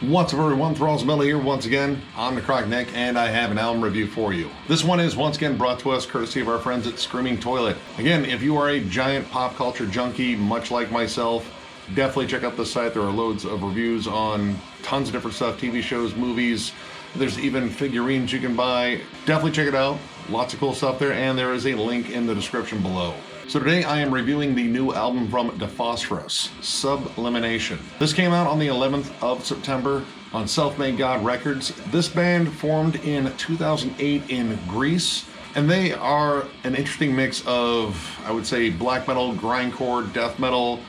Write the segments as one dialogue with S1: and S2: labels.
S1: What's up everyone, Thralls here once again. I'm the Croc Nick and I have an album review for you. This one is once again brought to us courtesy of our friends at Screaming Toilet. Again, if you are a giant pop culture junkie, much like myself, definitely check out the site. There are loads of reviews on tons of different stuff, TV shows, movies. There's even figurines you can buy. Definitely check it out. Lots of cool stuff there, and there is a link in the description below. So today I am reviewing the new album from Dephosphorus, Sublimination. This came out on the 11th of September on Self-Made God Records. This band formed in 2008 in Greece, and they are an interesting mix of, I would say, black metal, grindcore, death metal,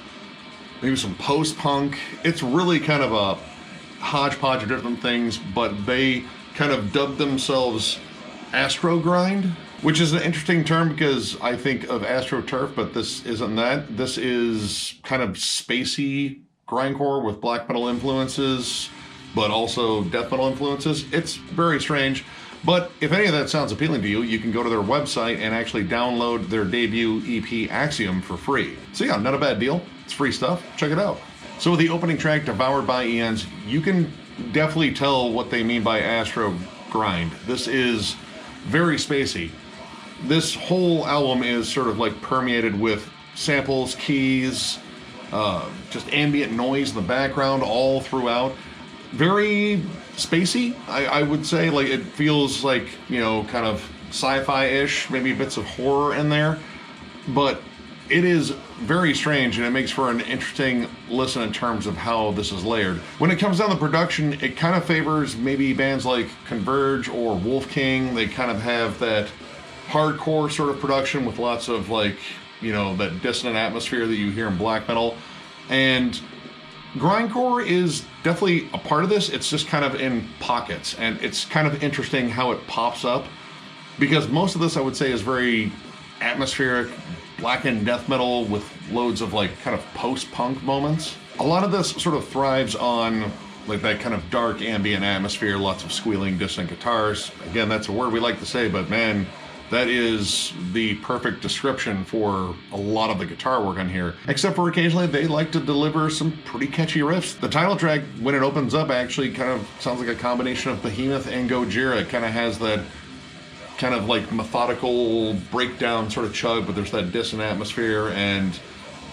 S1: maybe some post-punk. It's really kind of a hodgepodge of different things, but they kind of dubbed themselves Astro Grind, which is an interesting term because I think of AstroTurf, but this isn't that. This is kind of spacey grindcore with black metal influences, but also death metal influences. It's very strange, but if any of that sounds appealing to you, you can go to their website and actually download their debut EP, Axiom, for free. So yeah, not a bad deal. It's free stuff. Check it out. So with the opening track, Devoured by Eons, you can definitely tell what they mean by Astro Grind. This is very spacey. This whole album is sort of like permeated with samples, keys, just ambient noise in the background all throughout. Very spacey, I would say. Like, it feels like, you know, kind of sci-fi-ish, maybe bits of horror in there. But it is very strange, and it makes for an interesting listen in terms of how this is layered. When it comes down to production, it kind of favors maybe bands like Converge or Wolf King. They kind of have that hardcore sort of production with lots of, like, you know, that dissonant atmosphere that you hear in black metal. And grindcore is definitely a part of this. It's just kind of in pockets, and it's kind of interesting how it pops up, because most of this, I would say, is very atmospheric, blackened death metal with loads of, like, kind of post-punk moments. A lot of this sort of thrives on, like, that kind of dark ambient atmosphere, lots of squealing dissonant guitars. Again, that's a word we like to say, but man, that is the perfect description for a lot of the guitar work on here. Except for occasionally they like to deliver some pretty catchy riffs. The title track, when it opens up, actually kind of sounds like a combination of Behemoth and Gojira. It kind of has that kind of like methodical breakdown sort of chug, but there's that dissonant atmosphere and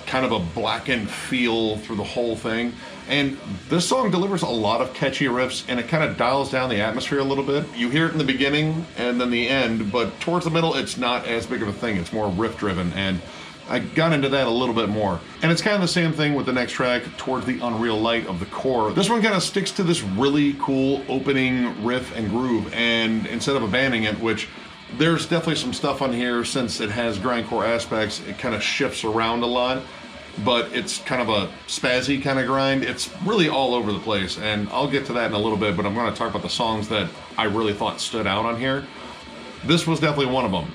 S1: kind of a blackened feel through the whole thing. And this song delivers a lot of catchy riffs, and it kind of dials down the atmosphere a little bit. You hear it in the beginning and then the end, but towards the middle it's not as big of a thing. It's more riff driven, and I got into that a little bit more. And it's kind of the same thing with the next track, Towards the Unreal Light of the Core. This one kind of sticks to this really cool opening riff and groove, and instead of abandoning it, which there's definitely some stuff on here, since it has grindcore aspects, it kind of shifts around a lot, but it's kind of a spazzy kind of grind. It's really all over the place, and I'll get to that in a little bit, but I'm going to talk about the songs that I really thought stood out on here. This was definitely one of them.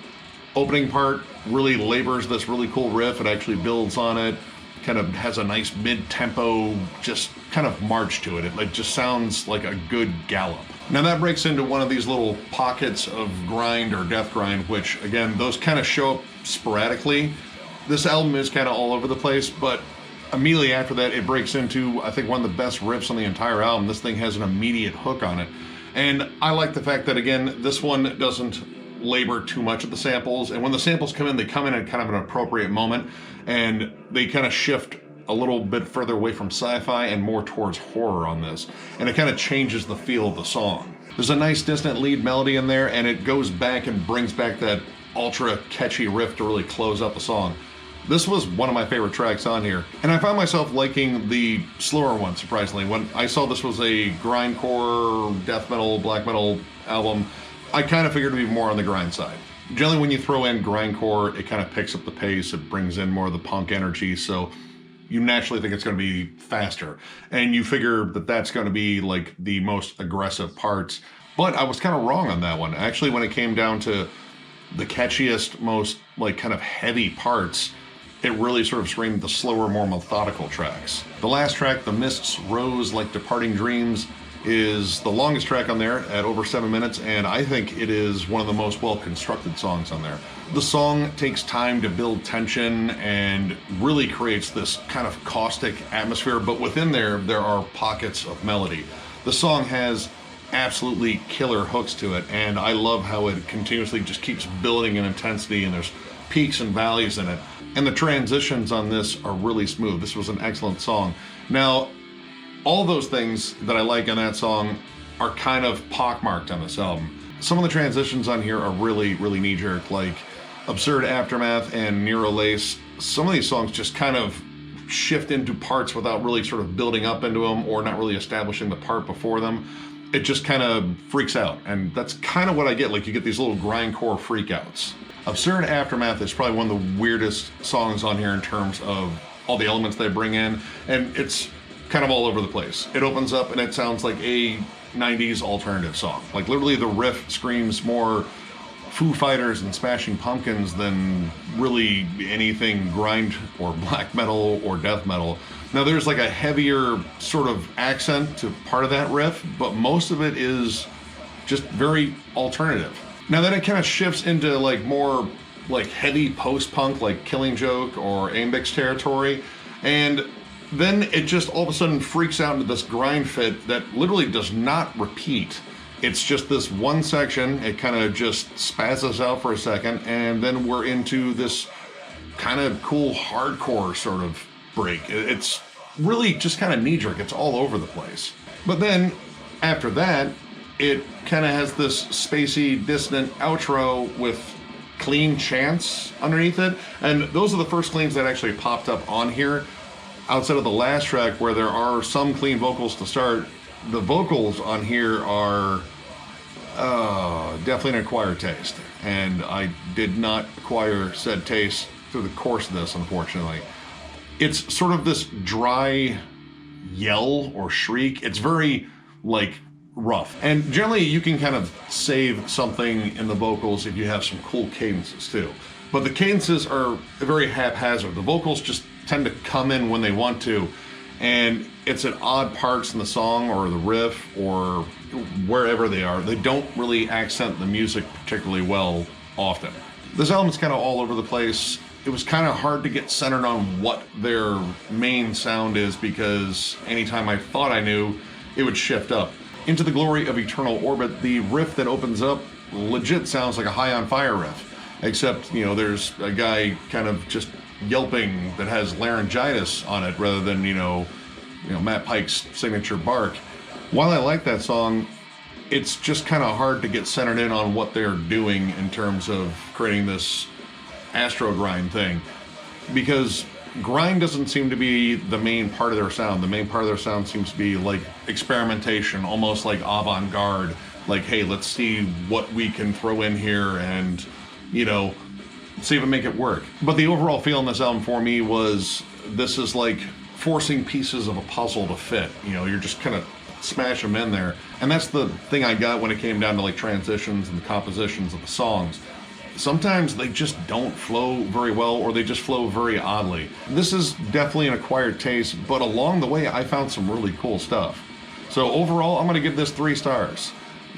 S1: Opening part really labors this really cool riff. It actually builds on it, kind of has a nice mid-tempo, just kind of march to it. It just sounds like a good gallop. Now that breaks into one of these little pockets of grind or death grind, which again, those kind of show up sporadically. This album is kind of all over the place, but immediately after that, it breaks into, I think, one of the best riffs on the entire album. This thing has an immediate hook on it. And I like the fact that, again, this one doesn't labor too much at the samples. And when the samples come in, they come in at kind of an appropriate moment, and they kind of shift a little bit further away from sci-fi and more towards horror on this. And it kind of changes the feel of the song. There's a nice distant lead melody in there, and it goes back and brings back that ultra catchy riff to really close up the song. This was one of my favorite tracks on here, and I found myself liking the slower one, surprisingly. When I saw this was a grindcore, death metal, black metal album, I kind of figured it'd be more on the grind side. Generally, when you throw in grindcore, it kind of picks up the pace, it brings in more of the punk energy, so you naturally think it's going to be faster. And you figure that that's going to be like the most aggressive parts. But I was kind of wrong on that one. Actually, when it came down to the catchiest, most like kind of heavy parts, it really sort of screamed the slower, more methodical tracks. The last track, The Mists Rose Like Departing Dreams, is the longest track on there at over 7 minutes, and I think it is one of the most well-constructed songs on there. The song takes time to build tension and really creates this kind of caustic atmosphere, but within there are pockets of melody. The song has absolutely killer hooks to it, and I love how it continuously just keeps building in intensity, and there's peaks and valleys in it. And the transitions on this are really smooth. This was an excellent song. Now, all those things that I like on that song are kind of pockmarked on this album. Some of the transitions on here are really, really knee-jerk, like Absurd Aftermath and Nero Lace. Some of these songs just kind of shift into parts without really sort of building up into them or not really establishing the part before them. It just kind of freaks out, and that's kind of what I get. Like, you get these little grindcore freakouts. Absurd Aftermath is probably one of the weirdest songs on here in terms of all the elements they bring in, and it's kind of all over the place. It opens up and it sounds like a 90s alternative song. Like, literally the riff screams more Foo Fighters and Smashing Pumpkins than really anything grind or black metal or death metal. Now, there's like a heavier sort of accent to part of that riff, but most of it is just very alternative. Now then it kind of shifts into like more like heavy post-punk, like Killing Joke or Ambix territory, and then it just all of a sudden freaks out into this grind fit that literally does not repeat. It's just this one section, it kind of just spazzes out for a second, and then we're into this kind of cool hardcore sort of break. It's really just kind of knee-jerk. It's all over the place. But then after that, it kind of has this spacey, dissonant outro with clean chants underneath it. And those are the first cleans that actually popped up on here. Outside of the last track where there are some clean vocals to start, the vocals on here are definitely an acquired taste. And I did not acquire said taste through the course of this, unfortunately. It's sort of this dry yell or shriek. It's very like rough. And generally you can kind of save something in the vocals if you have some cool cadences too. But the cadences are very haphazard. The vocals just tend to come in when they want to, and it's at odd parts in the song or the riff or wherever they are. They don't really accent the music particularly well often. This album's kind of all over the place. It was kind of hard to get centered on what their main sound is because anytime I thought I knew, it would shift up. Into the Glory of Eternal Orbit, the riff that opens up legit sounds like a High on Fire riff, except, you know, there's a guy kind of just yelping that has laryngitis on it rather than, you know, Matt Pike's signature bark. While I like that song, it's just kind of hard to get centered in on what they're doing in terms of creating this astro grind thing, because grind doesn't seem to be the main part of their sound. The main part of their sound seems to be like experimentation, almost like avant-garde, like, hey, let's see what we can throw in here and, you know, see if we make it work. But the overall feel in this album for me was, this is like forcing pieces of a puzzle to fit. You know, you're just kind of smash them in there. And that's the thing I got when it came down to like transitions and the compositions of the songs. Sometimes they just don't flow very well, or they just flow very oddly. This is definitely an acquired taste, but along the way I found some really cool stuff. So overall, I'm gonna give this 3 stars.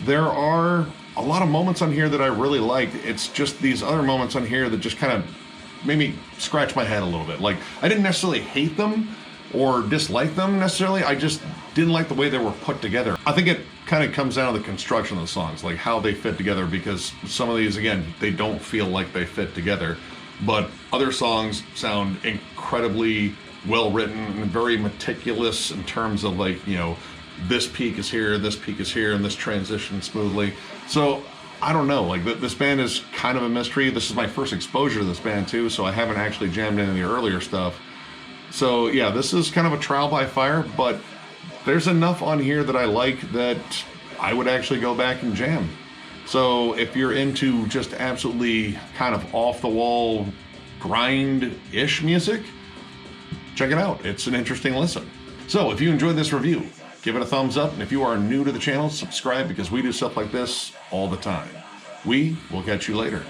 S1: There are a lot of moments on here that I really liked. It's just these other moments on here that just kind of made me scratch my head a little bit. Like, I didn't necessarily hate them or dislike them necessarily, I just didn't like the way they were put together. I think it kind of comes down to the construction of the songs, like how they fit together, because some of these, again, they don't feel like they fit together, but other songs sound incredibly well written and very meticulous in terms of like, you know, this peak is here, this peak is here, and this transitions smoothly. So I don't know, like this band is kind of a mystery. This is my first exposure to this band too, so I haven't actually jammed into the earlier stuff. So yeah, this is kind of a trial by fire, but there's enough on here that I like that I would actually go back and jam. So if you're into just absolutely kind of off the wall grind-ish music, check it out. It's an interesting listen. So if you enjoyed this review, Give it a thumbs up, and if you are new to the channel, subscribe because we do stuff like this all the time. We will catch you later.